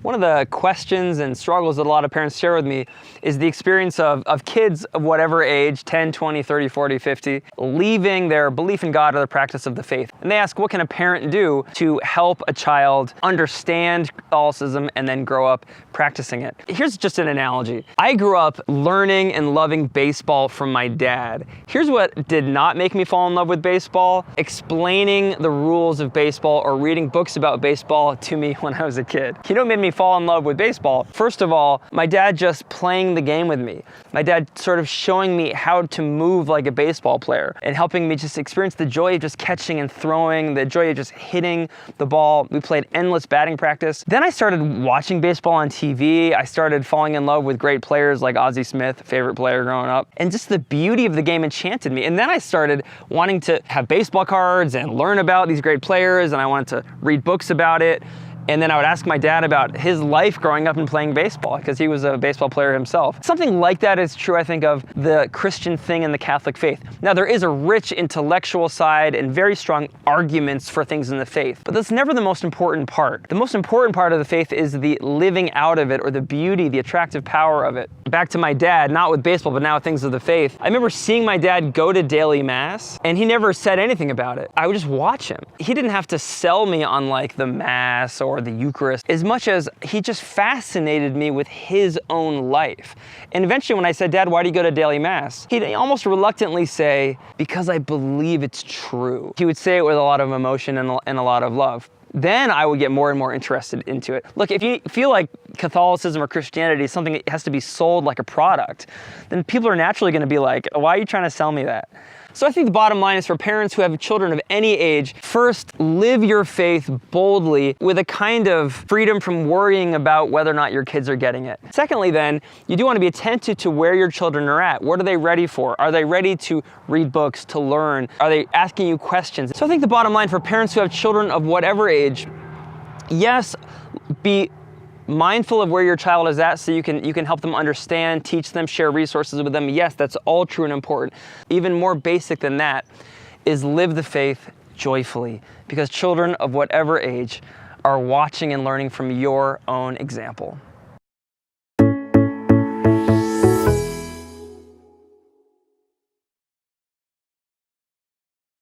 One of the questions and struggles that a lot of parents share with me is the experience of kids of whatever age, 10, 20, 30, 40, 50, leaving their belief in God or the practice of the faith. And they ask, what can a parent do to help a child understand Catholicism and then grow up practicing it? Here's just an analogy. I grew up learning and loving baseball from my dad. Here's what did not make me fall in love with baseball: explaining the rules of baseball or reading books about baseball to me when I was a kid. You know what made me fall in love with baseball? First of all, my dad just playing the game with me. My dad sort of showing me how to move like a baseball player and helping me just experience the joy of just catching and throwing, the joy of just hitting the ball. We played endless batting practice. Then I started watching baseball on TV. I started falling in love with great players like Ozzie Smith, favorite player growing up. And just the beauty of the game enchanted me. And then I started wanting to have baseball cards and learn about these great players, and I wanted to read books about it. And then I would ask my dad about his life growing up and playing baseball, because he was a baseball player himself. Something like that is true, I think, of the Christian thing in the Catholic faith. Now, there is a rich intellectual side and very strong arguments for things in the faith, but that's never the most important part. The most important part of the faith is the living out of it, or the beauty, the attractive power of it. Back to my dad, not with baseball, but now with things of the faith. I remember seeing my dad go to daily mass, and he never said anything about it. I would just watch him. He didn't have to sell me on like the mass or the Eucharist, as much as he just fascinated me with his own life. And eventually when I said, Dad, why do you go to daily mass? He'd almost reluctantly say, because I believe it's true. He would say it with a lot of emotion and a lot of love. Then I would get more and more interested into it. Look, if you feel like Catholicism or Christianity is something that has to be sold like a product, then people are naturally going to be like, why are you trying to sell me that? So I think the bottom line is, for parents who have children of any age, first, live your faith boldly with a kind of freedom from worrying about whether or not your kids are getting it. Secondly, then, you do want to be attentive to where your children are at. What are they ready for? Are they ready to read books, to learn? Are they asking you questions? So I think the bottom line for parents who have children of whatever age, yes, be mindful of where your child is at so you can help them understand, teach them, share resources with them. Yes, that's all true and important. Even more basic than that is live the faith joyfully, because children of whatever age are watching and learning from your own example.